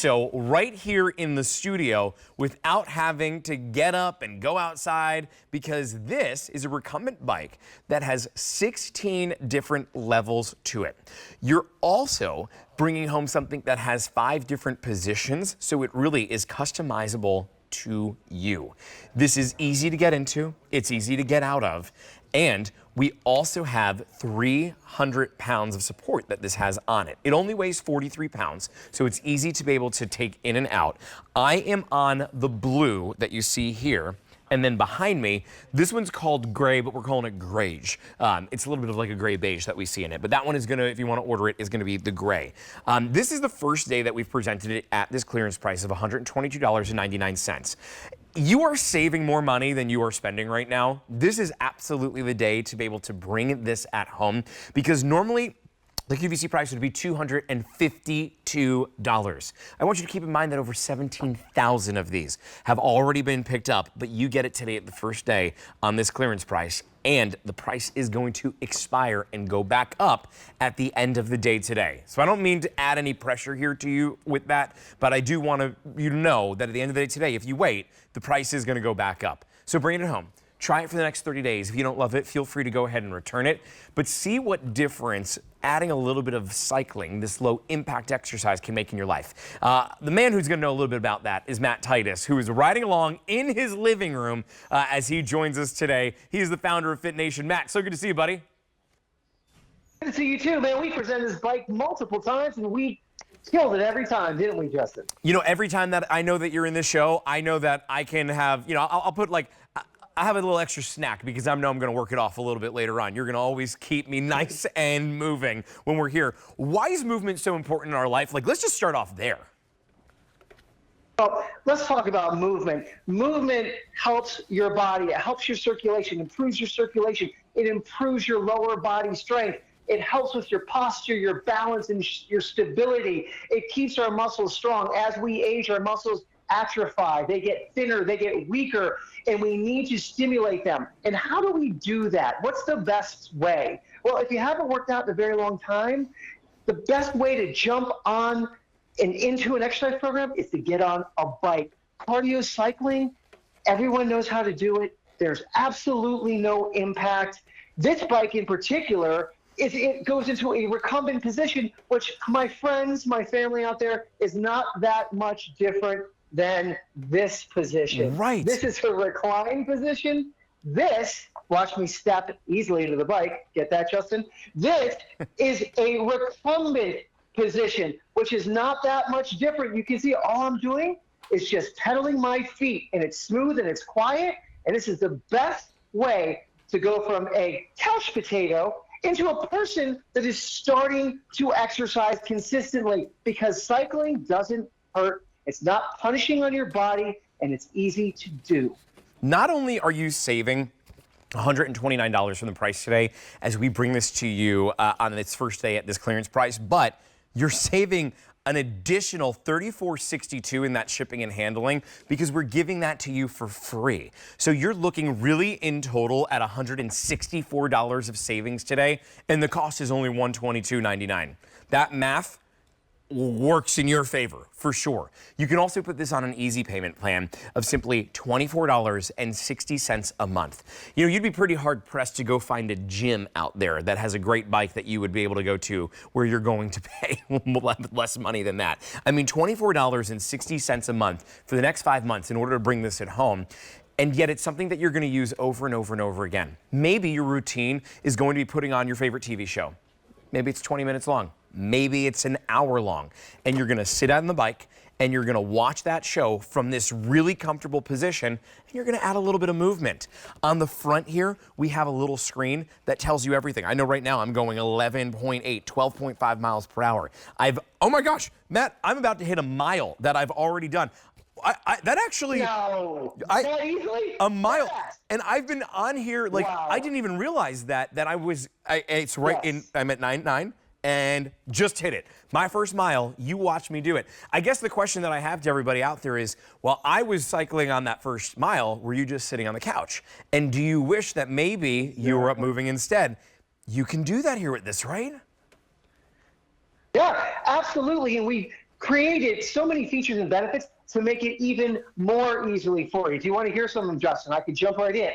so right here in the studio without having to get up and go outside, because this is a recumbent bike that has 16 different levels to it. You're also bringing home something that has 5 different positions, so it really is customizable to you. This is easy to get into, it's easy to get out of, and we also have 300 pounds of support that this has on it. It only weighs 43 pounds, so it's easy to be able to take in and out. I am on the blue that you see here. And then behind me, this one's called gray, but we're calling it greige. It's a little bit of like a gray beige that we see in it, but that one is gonna, if you wanna order it, is gonna be the gray. This is the first day that we've presented it at this clearance price of $122.99. You are saving more money than you are spending right now. This is absolutely the day to be able to bring this at home, because normally, the QVC price would be $252. I want you to keep in mind that over 17,000 of these have already been picked up, but you get it today at the first day on this clearance price, and the price is going to expire and go back up at the end of the day today. So I don't mean to add any pressure here to you with that, but I do want you to know that at the end of the day today, if you wait, the price is going to go back up. So bring it home. Try it for the next 30 days. If you don't love it, feel free to go ahead and return it. But see what difference adding a little bit of cycling, this low impact exercise, can make in your life. The man who's gonna know a little bit about that is Matt Titus, who is riding along in his living room as he joins us today. He is the founder of FITNATION. Matt, so good to see you, buddy. Good to see you too, man. We presented this bike multiple times and we killed it every time, didn't we, Justin? You know, every time that I know that you're in this show, I know that I can have, you know, I'll put like, I have a little extra snack because I know I'm going to work it off a little bit later on. You're going to always keep me nice and moving when we're here. Why is movement so important in our life? Like, let's just start off there. Well, let's talk about movement. Movement helps your body. It helps your circulation, improves your circulation. It improves your lower body strength. It helps with your posture, your balance, and your stability. It keeps our muscles strong. As we age, our muscles atrophy, they get thinner, they get weaker, and we need to stimulate them. And how do we do that? What's the best way? Well, if you haven't worked out in a very long time, the best way to jump on and into an exercise program is to get on a bike. Cardio cycling, everyone knows how to do it. There's absolutely no impact. This bike in particular, it goes into a recumbent position, which my friends, my family out there, is not that much different than this position. Right. This is a recline position. This, watch me step easily into the bike. Get that, Justin? This is a recumbent position, which is not that much different. You can see all I'm doing is just pedaling my feet, and it's smooth and it's quiet. And this is the best way to go from a couch potato into a person that is starting to exercise consistently, because cycling doesn't hurt. It's not punishing on your body, and it's easy to do. Not only are you saving $129 from the price today as we bring this to you on its first day at this clearance price, but you're saving an additional $34.62 in that shipping and handling, because we're giving that to you for free. So you're looking really in total at $164 of savings today, and the cost is only $122.99. That math works in your favor, for sure. You can also put this on an easy payment plan of simply $24.60 a month. You know, you'd be pretty hard pressed to go find a gym out there that has a great bike that you would be able to go to where you're going to pay less money than that. I mean, $24.60 a month for the next 5 months in order to bring this at home. And yet it's something that you're going to use over and over and over again. Maybe your routine is going to be putting on your favorite TV show. Maybe it's 20 minutes long. Maybe it's an hour long, and you're gonna sit on the bike and you're gonna watch that show from this really comfortable position, and you're gonna add a little bit of movement. On the front here, we have a little screen that tells you everything. I know right now I'm going 11.8, 12.5 miles per hour. Oh my gosh, Matt, I'm about to hit a mile that I've already done. That actually, no, that easily? A mile, Fast. And I've been on here, like, wow. I didn't even realize that it's right yes. I'm at 9.9. And just hit it. My first mile, you watch me do it. I guess the question that I have to everybody out there is, while I was cycling on that first mile, were you just sitting on the couch? And do you wish that maybe you were up moving instead? You can do that here with this, right? Yeah, absolutely. And we created so many features and benefits to make it even more easily for you. Do you want to hear some of them, Justin? I could jump right in.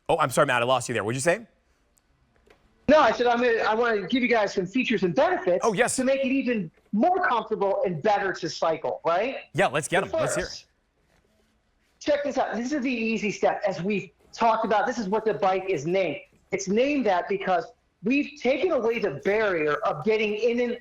Oh, I'm sorry, Matt, I lost you there. What'd you say? No, I said I want to give you guys some features and benefits yes. to make it even more comfortable and better to cycle, right? Yeah, let's get them. Let's hear it. Check this out. This is the easy step. As we've talked about, this is what the bike is named. It's named that because we've taken away the barrier of getting in and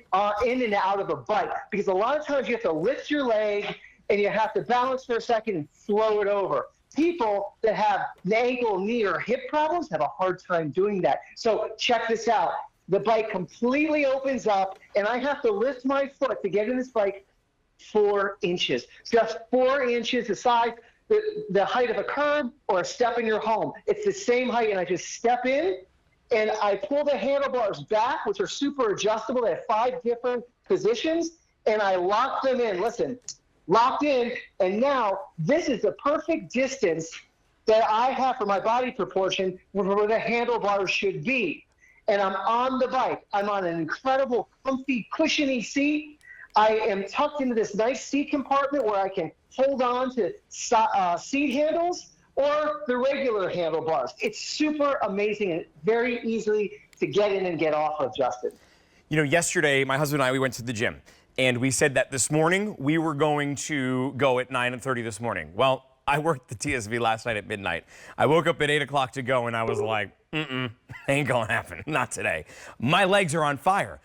out of a bike. Because a lot of times you have to lift your leg and you have to balance for a second and throw it over. People that have ankle, knee, or hip problems have a hard time doing that. So check this out. The bike completely opens up, and I have to lift my foot to get in this bike 4 inches. Just 4 inches, the height of a curb or a step in your home. It's the same height, and I just step in, and I pull the handlebars back, which are super adjustable. They have 5 different positions, and I lock them in. Listen. Locked in, and now this is the perfect distance that I have for my body proportion where the handlebars should be. And I'm on the bike. I'm on an incredible, comfy, cushiony seat. I am tucked into this nice seat compartment where I can hold on to seat handles or the regular handlebars. It's super amazing and very easy to get in and get off of, Justin. You know, yesterday, my husband and I, we went to the gym. And we said that this morning we were going to go at 9:30 this morning. Well, I worked the TSV last night at midnight. I woke up at 8 o'clock to go, and I was like, ain't gonna happen, not today. My legs are on fire.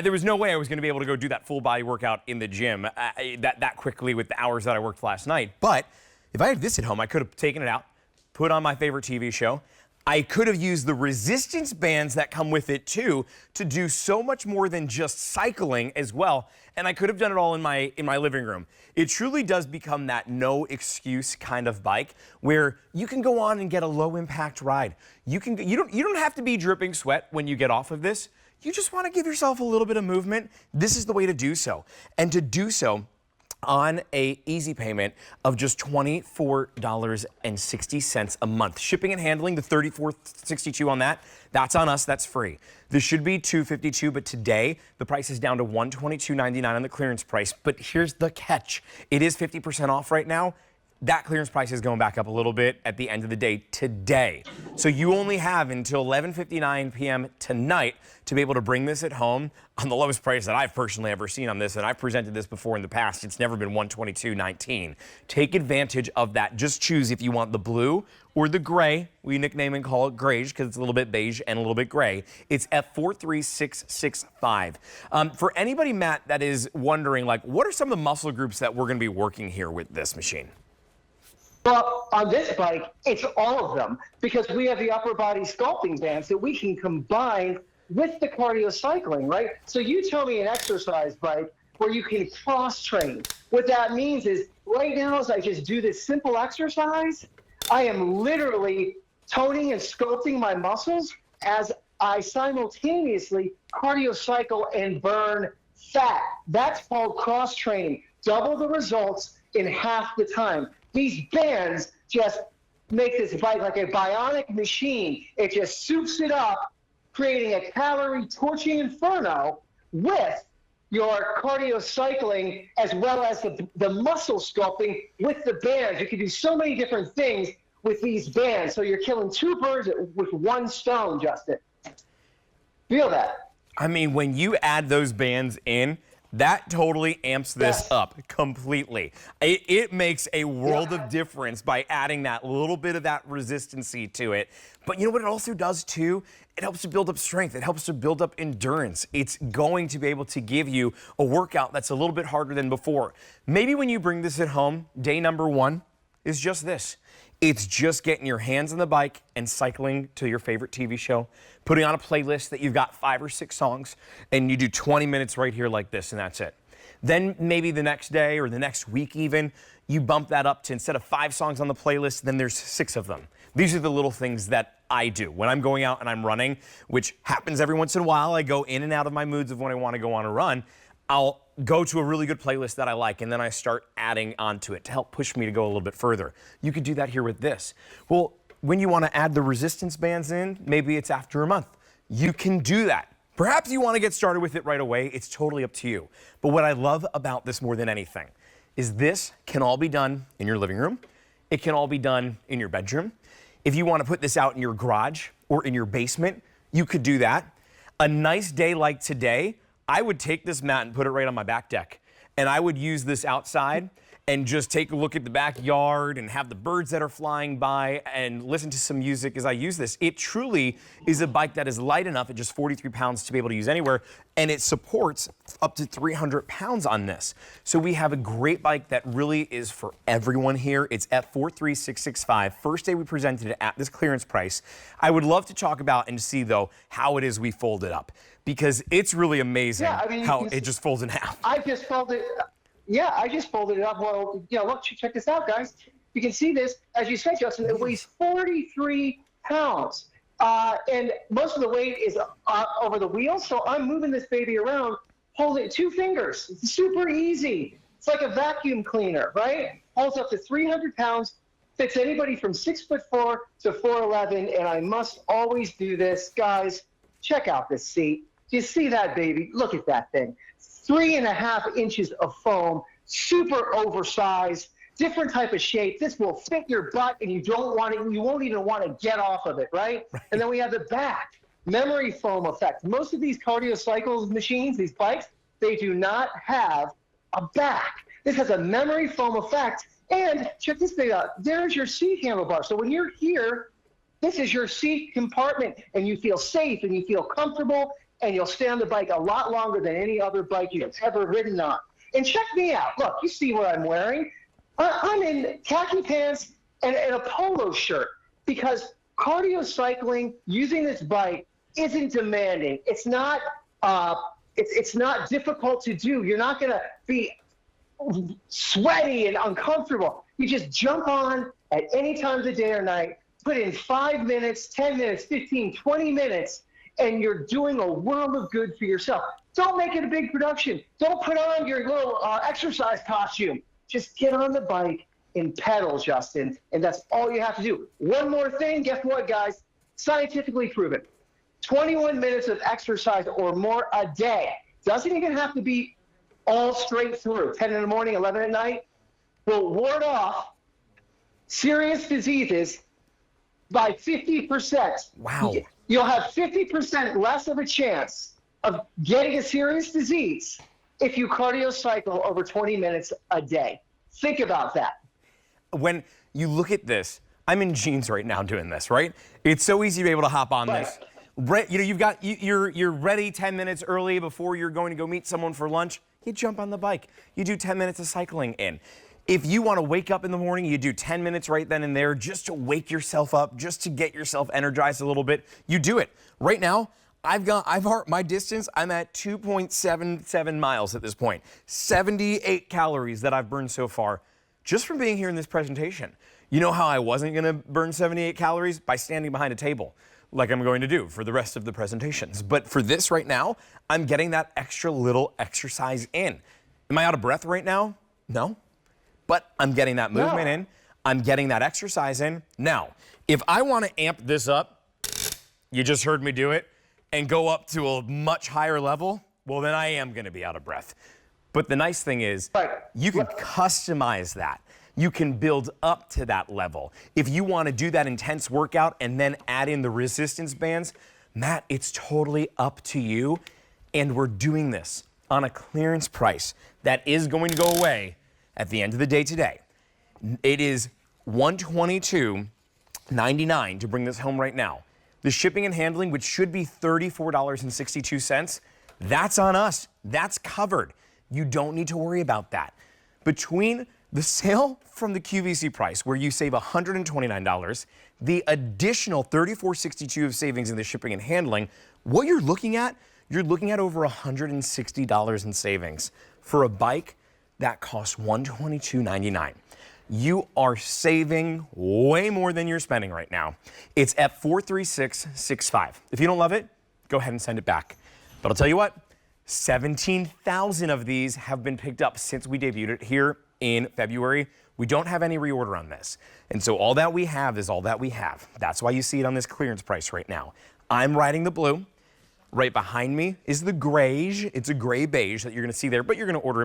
There was no way I was gonna be able to go do that full body workout in the gym that quickly with the hours that I worked last night. But if I had this at home, I could have taken it out, put on my favorite TV show. I could have used the resistance bands that come with it too to do so much more than just cycling as well. And I could have done it all in my living room. It truly does become that no excuse kind of bike where you can go on and get a low impact ride. You don't have to be dripping sweat when you get off of this. You just want to give yourself a little bit of movement. This is the way to do so. And to do so on a easy payment of just $24.60 a month. Shipping and handling, the $34.62 on that, that's on us, that's free. This should be $252, but today the price is down to $122.99 on the clearance price. But here's the catch. It is 50% off right now. That clearance price is going back up a little bit at the end of the day today. So you only have until 11:59 p.m. tonight to be able to bring this at home on the lowest price that I've personally ever seen on this, and I've presented this before in the past. It's never been $122.19. Take advantage of that. Just choose if you want the blue or the gray. We nickname and call it grayish because it's a little bit beige and a little bit gray. It's F43665. For anybody, Matt, that is wondering, like, what are some of the muscle groups that we're going to be working here with this machine? Well, on this bike, it's all of them because we have the upper body sculpting bands that we can combine with the cardio cycling, right? So you tell me an exercise bike where you can cross train. What that means is right now as I just do this simple exercise, I am literally toning and sculpting my muscles as I simultaneously cardio cycle and burn fat. That's called cross training. Double the results in half the time. These bands just make this bike like a bionic machine. It just soups it up, creating a calorie torching inferno with your cardio cycling as well as the muscle sculpting with the bands. You can do so many different things with these bands. So you're killing 2 birds with 1 stone, Justin. Feel that? I mean, when you add those bands in, that totally amps this up completely. It makes a world of difference by adding that little bit of that resistancy to it. But you know what it also does too? It helps to build up strength. It helps to build up endurance. It's going to be able to give you a workout that's a little bit harder than before. Maybe when you bring this at home, day number 1 is just this. It's just getting your hands on the bike and cycling to your favorite TV show, putting on a playlist that you've got 5 or 6 songs, and you do 20 minutes right here like this, and that's it. Then maybe the next day or the next week even, you bump that up to instead of 5 songs on the playlist, then there's 6 of them. These are the little things that I do when I'm going out and I'm running, which happens every once in a while. I go in and out of my moods of when I want to go on a run. I'll go to a really good playlist that I like, and then I start adding onto it to help push me to go a little bit further. You could do that here with this. Well, when you want to add the resistance bands in, maybe it's after a month. You can do that. Perhaps you want to get started with it right away. It's totally up to you. But what I love about this more than anything is this can all be done in your living room. It can all be done in your bedroom. If you want to put this out in your garage or in your basement, you could do that. A nice day like today, I would take this mat and put it right on my back deck. And I would use this outside and just take a look at the backyard and have the birds that are flying by and listen to some music as I use this. It truly is a bike that is light enough at just 43 pounds to be able to use anywhere, and it supports up to 300 pounds on this. So we have a great bike that really is for everyone here. It's F43665. First day we presented it at this clearance price. I would love to talk about and see, though, how it is we fold it up, because it's really amazing how it just folds in half. I just folded it up. Well, look, check this out, guys. You can see this, as you said, Justin, it weighs 43 pounds. And most of the weight is over the wheel, so I'm moving this baby around, holding it 2 fingers. It's super easy. It's like a vacuum cleaner, right? Holds up to 300 pounds, fits anybody from 6'4" to 4'11", and I must always do this. Guys, check out this seat. Do you see that, baby? Look at that thing. 3.5 inches of foam, super oversized, different type of shape. This will fit your butt, and you won't even want to get off of it, right? And then we have the back, memory foam effect. Most of these cardio cycles machines, these bikes, they do not have a back. This has a memory foam effect. And check this thing out. There's your seat handlebar. So when you're here, this is your seat compartment, and you feel safe and you feel comfortable, and you'll stay on the bike a lot longer than any other bike you've ever ridden on. And check me out. Look, you see what I'm wearing. I'm in khaki pants and a polo shirt, because cardio cycling using this bike isn't demanding. It's not difficult to do. You're not going to be sweaty and uncomfortable. You just jump on at any time of the day or night, put in 5 minutes, 10 minutes, 15, 20 minutes, and you're doing a world of good for yourself. Don't make it a big production. Don't put on your little exercise costume. Just get on the bike and pedal, Justin, and that's all you have to do. One more thing, guess what, guys? Scientifically proven. 21 minutes of exercise or more a day. Doesn't even have to be all straight through. 10 in the morning, 11 at night. Will ward off serious diseases by 50%. Wow. You'll have 50% less of a chance of getting a serious disease if you cardio cycle over 20 minutes a day. Think about that. When you look at this, I'm in jeans right now doing this, right? It's so easy to be able to hop on this. You're ready 10 minutes early before you're going to go meet someone for lunch. You jump on the bike. You do 10 minutes of cycling in. If you want to wake up in the morning, you do 10 minutes right then and there just to wake yourself up, just to get yourself energized a little bit. You do it. Right now, my distance, I'm at 2.77 miles at this point. 78 calories that I've burned so far just from being here in this presentation. You know how I wasn't going to burn 78 calories? By standing behind a table, like I'm going to do for the rest of the presentations. But for this right now, I'm getting that extra little exercise in. Am I out of breath right now? No. But I'm getting that movement in. I'm getting that exercise in. Now, if I want to amp this up, you just heard me do it, and go up to a much higher level, well, then I am going to be out of breath. But the nice thing is, you can customize that. You can build up to that level. If you want to do that intense workout and then add in the resistance bands, Matt, it's totally up to you. And we're doing this on a clearance price that is going to go away at the end of the day today. It is $122.99 to bring this home right now. The shipping and handling, which should be $34.62, that's on us. That's covered. You don't need to worry about that. Between the sale from the QVC price, where you save $129, the additional $34.62 of savings in the shipping and handling, what you're looking at over $160 in savings for a bike that costs $122.99. You are saving way more than you're spending right now. It's F43665. If you don't love it, go ahead and send it back. But I'll tell you what, 17,000 of these have been picked up since we debuted it here in February. We don't have any reorder on this. And so all that we have is all that we have. That's why you see it on this clearance price right now. I'm riding the blue. Right behind me is the grayish. It's a gray beige that you're going to see there, but you're going to order it by